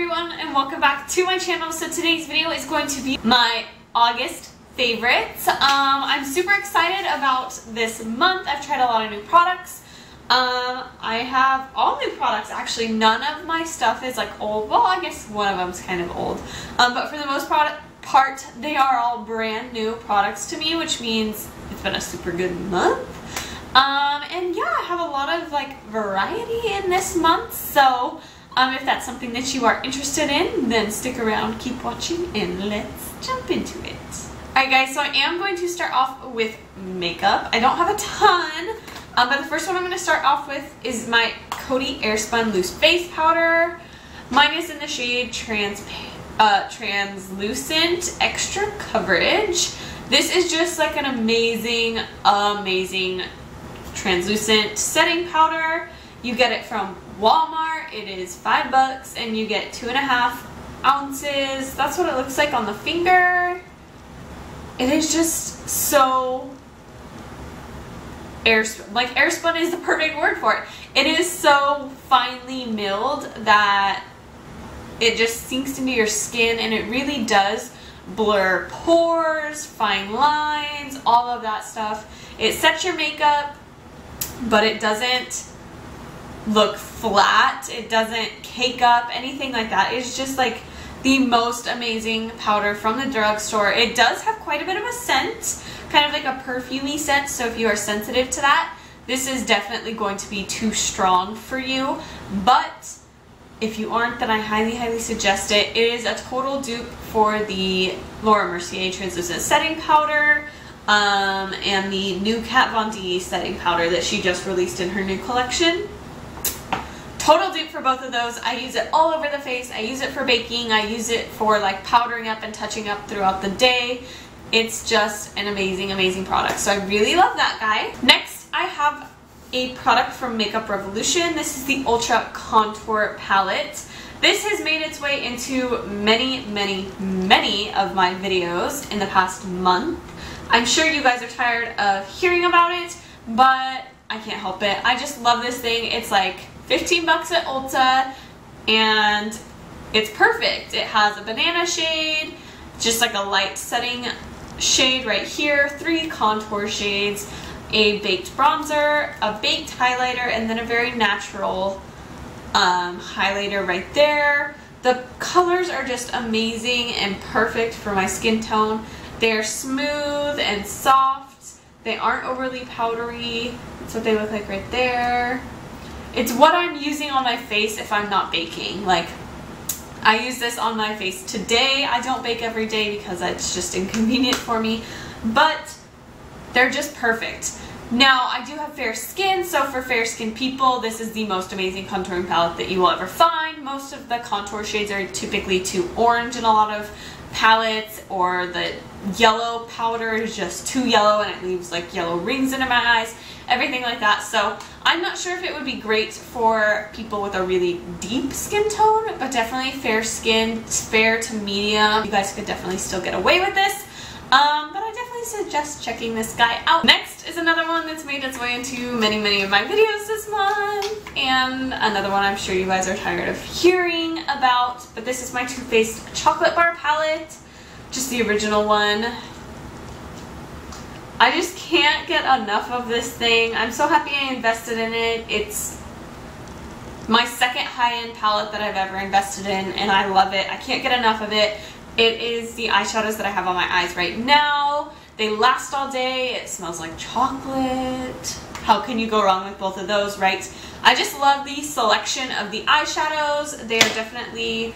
everyone and welcome back to my channel. So today's video is going to be my August favorites. I'm super excited about this month. I've tried a lot of new products. I have all new products actually. None of my stuff is like old. Well, I guess one of them's kind of old. But for the most part, they are all brand new products to me, which means it's been a super good month. And yeah, I have a lot of like variety in this month, so if that's something that you are interested in, then stick around, keep watching, and let's jump into it. Alright guys, so I am going to start off with makeup. I don't have a ton, but the first one I'm going to start off with is my Coty Airspun Loose Face Powder. Mine is in the shade Translucent Extra Coverage. This is just like an amazing translucent setting powder. You get it from Walmart. It is $5 and you get 2.5 ounces. That's what it looks like on the finger. It is just so airspun. Like, airspun is the perfect word for it. It is so finely milled that it just sinks into your skin, and it really does blur pores, fine lines, all of that stuff. It sets your makeup, but it doesn't look flat. It doesn't cake up, anything like that. It's just like the most amazing powder from the drugstore. It does have quite a bit of a scent, kind of like a perfumey scent, so if you are sensitive to that, this is definitely going to be too strong for you. But if you aren't, then I highly suggest it. It is a total dupe for the Laura Mercier Translucent Setting Powder and the new Kat Von D setting powder that she just released in her new collection. Total dupe for both of those. I use it all over the face. I use it for baking. I use it for like powdering up and touching up throughout the day. It's just an amazing product. So I really love that guy. Next, I have a product from Makeup Revolution. This is the Ultra Contour Palette. This has made its way into many of my videos in the past month. I'm sure you guys are tired of hearing about it, but I can't help it. I just love this thing. It's like 15 bucks at Ulta, and it's perfect. It has a banana shade, just like a light setting shade right here, 3 contour shades, a baked bronzer, a baked highlighter, and then a very natural highlighter right there. The colors are just amazing and perfect for my skin tone. They're smooth and soft. They aren't overly powdery. That's what they look like right there. It's what I'm using on my face if I'm not baking. Like, I use this on my face today. I don't bake every day because it's just inconvenient for me, but they're just perfect. Now, I do have fair skin, so for fair skin people, this is the most amazing contouring palette that you will ever find. Most of the contour shades are typically too orange in a lot of palettes, or the yellow powder is just too yellow and it leaves like yellow rings under my eyes, everything like that. So I'm not sure if it would be great for people with a really deep skin tone, but definitely fair skin, fair to medium. You guys could definitely still get away with this. But I definitely suggest checking this guy out. Next is another one that's made its way into many of my videos this month, and another one I'm sure you guys are tired of hearing about, but this is my Too Faced Chocolate Bar Palette, just the original one. I just can't get enough of this thing. I'm so happy I invested in it. It's my second high-end palette that I've ever invested in, and I love it. I can't get enough of it. It is the eyeshadows that I have on my eyes right now. They last all day. It smells like chocolate. How can you go wrong with both of those, right? I just love the selection of the eyeshadows. They are definitely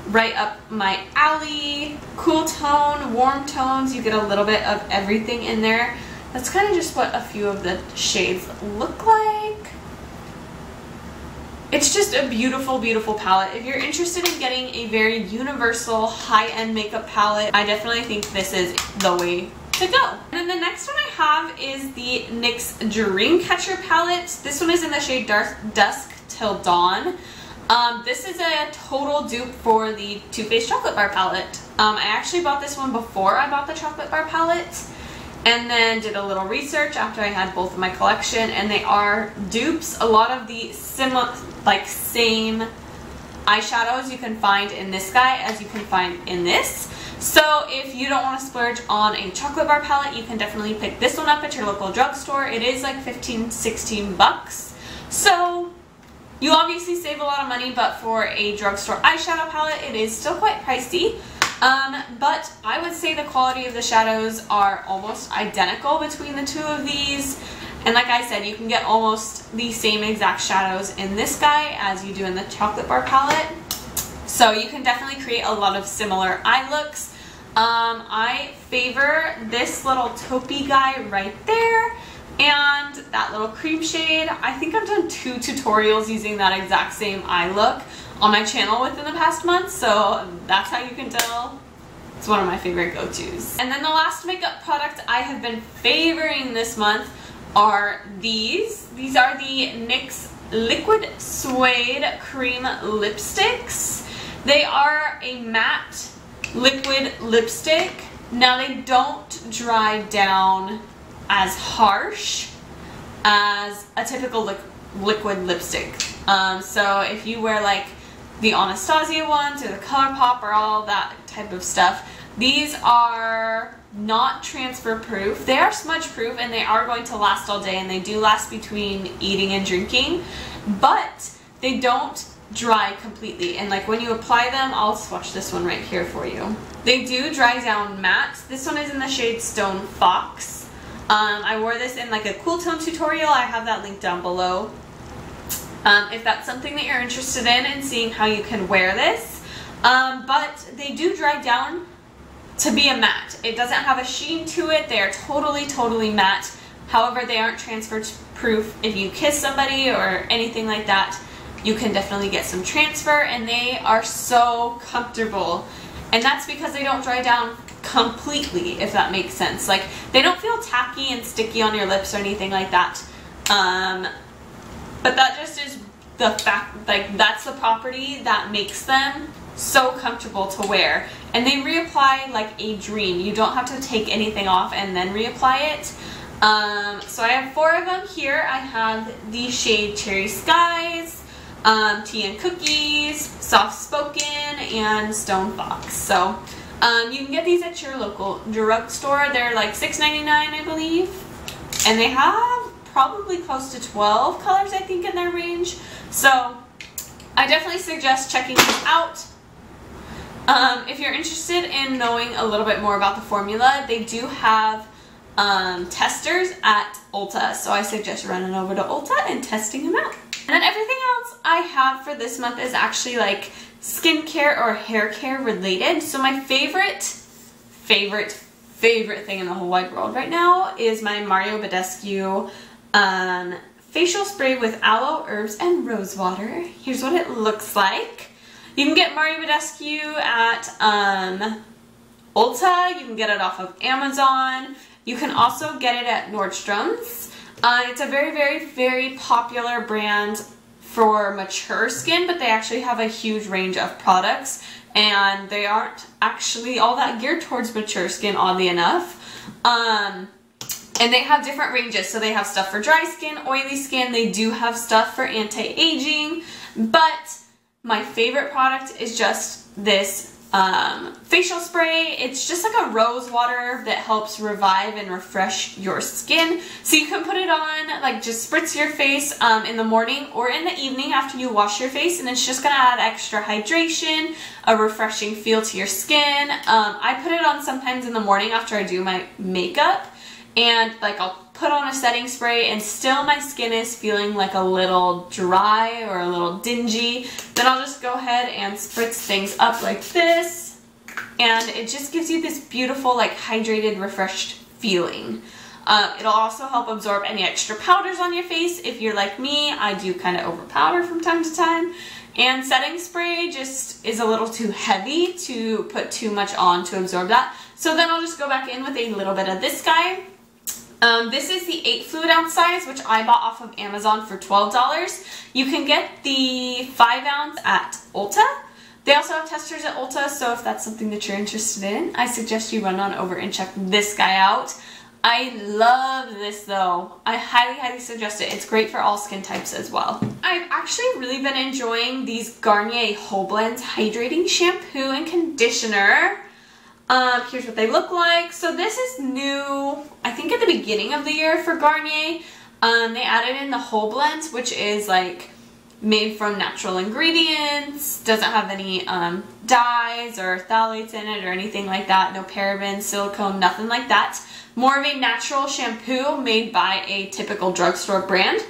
right up my alley. Cool tone, warm tones. You get a little bit of everything in there. That's kind of just what a few of the shades look like. It's just a beautiful palette. If you're interested in getting a very universal high-end makeup palette, I definitely think this is the way to go. And then the next one I have is the NYX Dreamcatcher palette. This one is in the shade Dusk Till Dawn. This is a total dupe for the Too Faced Chocolate Bar palette. I actually bought this one before I bought the Chocolate Bar palette, and then did a little research after I had both in my collection, and they are dupes. A lot of the same eyeshadows you can find in this guy as you can find in this. So if you don't want to splurge on a chocolate bar palette, you can definitely pick this one up at your local drugstore. It is like 15-16 bucks. So you obviously save a lot of money, but for a drugstore eyeshadow palette, it is still quite pricey. But I would say the quality of the shadows are almost identical between the two of these. And like I said, you can get almost the same exact shadows in this guy as you do in the chocolate bar palette. So you can definitely create a lot of similar eye looks. I favor this little taupey guy right there and that little cream shade. I think I've done 2 tutorials using that exact same eye look on my channel within the past month, so that's how you can tell. It's one of my favorite go-tos. And then the last makeup product I have been favoring this month are these. These are the NYX Liquid Suede Cream Lipsticks. They are a matte liquid lipstick. Now they don't dry down as harsh as a typical liquid lipstick. So if you wear like the Anastasia ones or the ColourPop or all that type of stuff, these are not transfer proof. They are smudge proof and they are going to last all day, and they do last between eating and drinking, but they don't dry completely. And like when you apply them, I'll swatch this one right here for you. They do dry down matte. This one is in the shade Stone Fox. I wore this in like a cool tone tutorial. I have that link down below. If that's something that you're interested in and seeing how you can wear this. But they do dry down to be a matte. It doesn't have a sheen to it. They are totally matte. However, they aren't transfer proof. If you kiss somebody or anything like that, you can definitely get some transfer, and they are so comfortable. And that's because they don't dry down completely, if that makes sense. Like, they don't feel tacky and sticky on your lips or anything like that. But that just is the fact, like, that's the property that makes them so comfortable to wear. And they reapply like a dream. You don't have to take anything off and then reapply it. So I have 4 of them here. I have the shade Cherry Skies, Tea and Cookies, Soft Spoken, and Stone Fox. So you can get these at your local drugstore. They're like $6.99, I believe. And they have probably close to 12 colors, I think, in their range. So I definitely suggest checking these out. If you're interested in knowing a little bit more about the formula, they do have testers at Ulta, so I suggest running over to Ulta and testing them out. And then everything else I have for this month is actually like skincare or hair care related. So my favorite thing in the whole wide world right now is my Badescu facial spray with aloe, herbs, and rose water. Here's what it looks like. You can get Badescu at Ulta. You can get it off of Amazon. You can also get it at Nordstrom's. It's a very popular brand for mature skin, but they actually have a huge range of products, and they aren't actually all that geared towards mature skin, oddly enough. And they have different ranges, so they have stuff for dry skin, oily skin. They do have stuff for anti-aging, but my favorite product is just this facial spray. It's just like a rose water that helps revive and refresh your skin. So you can put it on, like just spritz your face in the morning or in the evening after you wash your face, and it's just gonna add extra hydration, a refreshing feel to your skin. I put it on sometimes in the morning after I do my makeup, and like I'll put on a setting spray and still my skin is feeling like a little dry or a little dingy. Then I'll just go ahead and spritz things up like this, and it just gives you this beautiful, like, hydrated, refreshed feeling. It'll also help absorb any extra powders on your face. If you're like me, I do kind of over powder from time to time, and setting spray just is a little too heavy to put too much on to absorb that. So then I'll just go back in with a little bit of this guy. This is the 8 fluid ounce size, which I bought off of Amazon for $12. You can get the 5 ounce at Ulta. They also have testers at Ulta, so if that's something that you're interested in, I suggest you run on over and check this guy out. I love this though. I highly suggest it. It's great for all skin types as well. I've actually really been enjoying these Garnier Whole Blends Hydrating Shampoo and Conditioner. Here's what they look like. So this is new, I think at the beginning of the year for Garnier. They added in the Whole Blends, which is like made from natural ingredients, doesn't have any dyes or phthalates in it or anything like that, no parabens, silicone, nothing like that. More of a natural shampoo made by a typical drugstore brand.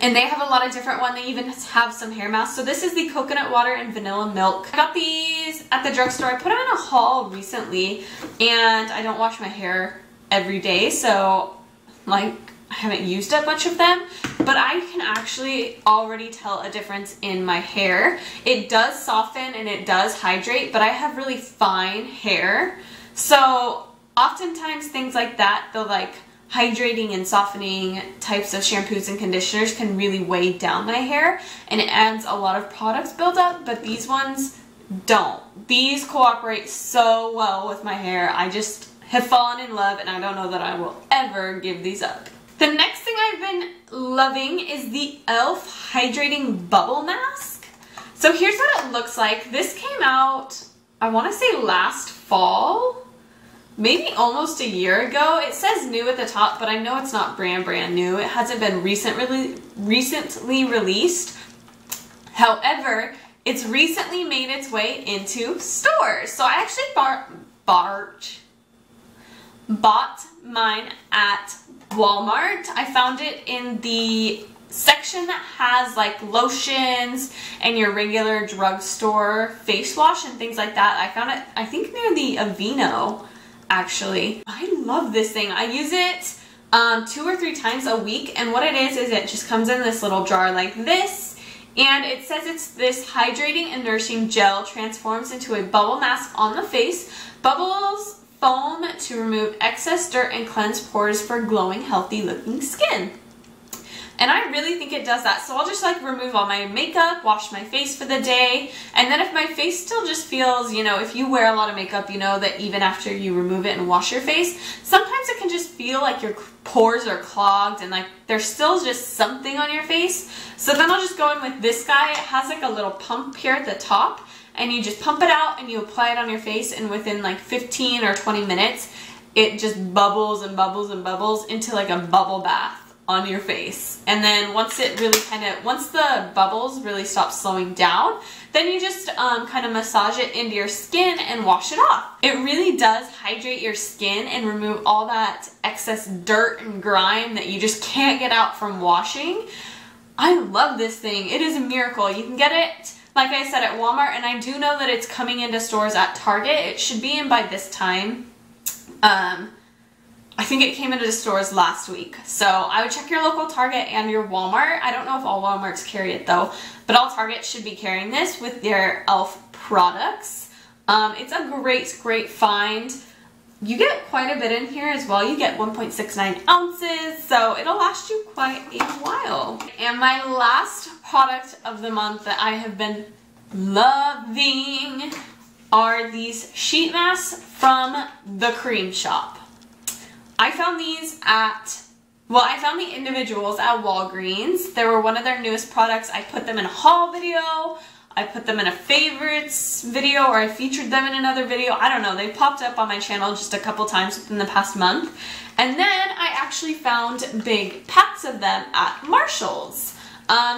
And they have a lot of different ones. They even have some hair masks. So this is the coconut water and vanilla milk. I got these at the drugstore. I put them in a haul recently, and I don't wash my hair every day, so like I haven't used up much of them, but I can actually already tell a difference in my hair. It does soften and it does hydrate, but I have really fine hair. So oftentimes things like that, the like hydrating and softening types of shampoos and conditioners can really weigh down my hair, and it adds a lot of products buildup, but these ones don't. These cooperate so well with my hair. I just have fallen in love, and I don't know that I will ever give these up. The next thing I've been loving is the e.l.f. Hydrating Bubble Mask. So here's what it looks like. This came out, I want to say last fall, maybe almost a year ago. It says new at the top, but I know it's not brand new. It hasn't been recently released. However, it's recently made its way into stores. So I actually bought mine at Walmart. I found it in the section that has like lotions and your regular drugstore face wash and things like that. I found it, I think, near the Aveeno, actually. I love this thing. I use it 2 or 3 times a week, and what it is it just comes in this little jar like this, and it says it's this hydrating and nourishing gel transforms into a bubble mask on the face. Bubbles foam to remove excess dirt and cleanse pores for glowing, healthy looking skin. And I really think it does that. So I'll just like remove all my makeup, wash my face for the day, and then if my face still just feels, you know, if you wear a lot of makeup, you know that even after you remove it and wash your face, sometimes it can just feel like your pores are clogged and like there's still just something on your face. So then I'll just go in with this guy. It has like a little pump here at the top, and you just pump it out and you apply it on your face, and within like 15 or 20 minutes, it just bubbles and bubbles and bubbles into like a bubble bath on your face. And then once it really once the bubbles really stop slowing down, then you just kind of massage it into your skin and wash it off. It really does hydrate your skin and remove all that excess dirt and grime that you just can't get out from washing. I love this thing. It is a miracle. You can get it, like I said, at Walmart, and I do know that it's coming into stores at Target. It should be in by this time. I think it came into the stores last week. So I would check your local Target and your Walmart. I don't know if all Walmarts carry it though, but all Targets should be carrying this with their e.l.f. products. It's a great find. You get quite a bit in here as well. You get 1.69 ounces, so it'll last you quite a while. And my last product of the month that I have been loving are these sheet masks from the Creme shop. I found these at, well, I found the individuals at Walgreens. They were one of their newest products. I put them in a haul video. I put them in a favorites video, or I featured them in another video. I don't know. They popped up on my channel just a couple times within the past month. And then I actually found big packs of them at Marshall's.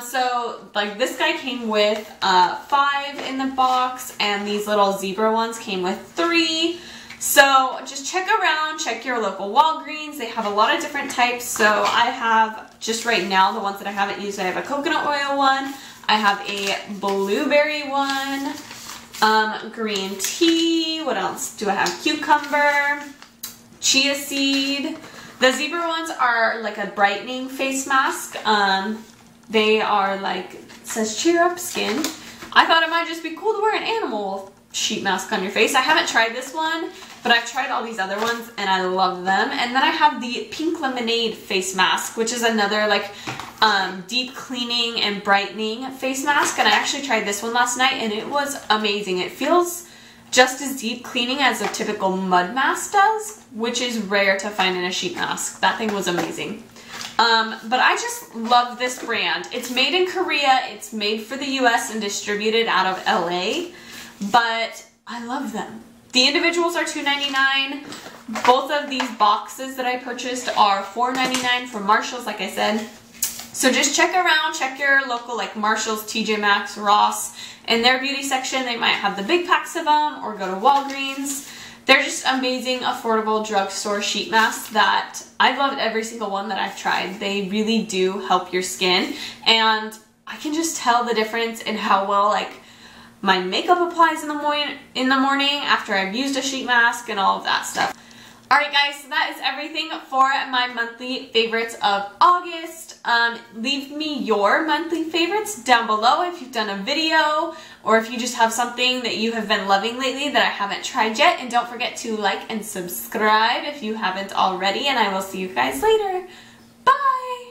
So like this guy came with 5 in the box, and these little zebra ones came with 3. So just check around, check your local Walgreens. They have a lot of different types. So I have, just right now, the ones that I haven't used, I have a coconut oil one, I have a blueberry one, green tea, what else do I have? Cucumber, chia seed. The zebra ones are like a brightening face mask. They are like, it says cheer up skin. I thought it might just be cool to wear an animal sheet mask on your face. I haven't tried this one, but I've tried all these other ones and I love them. And then I have the pink lemonade face mask, which is another like deep cleaning and brightening face mask. And I actually tried this one last night and it was amazing. It feels just as deep cleaning as a typical mud mask does, which is rare to find in a sheet mask. That thing was amazing. But I just love this brand. It's made in Korea, it's made for the US and distributed out of LA, but I love them. The individuals are $2.99. Both of these boxes that I purchased are $4.99 from Marshalls, like I said. So just check around, check your local like Marshalls, TJ Maxx, Ross. In their beauty section, they might have the big packs of them, or go to Walgreens. They're just amazing, affordable drugstore sheet masks that I've loved every single one that I've tried. They really do help your skin, and I can just tell the difference in how well like my makeup applies in the morning after I've used a sheet mask and all of that stuff. Alright guys, so that is everything for my monthly favorites of August. Leave me your monthly favorites down below if you've done a video, or if you just have something that you have been loving lately that I haven't tried yet. And don't forget to like and subscribe if you haven't already, and I will see you guys later. Bye!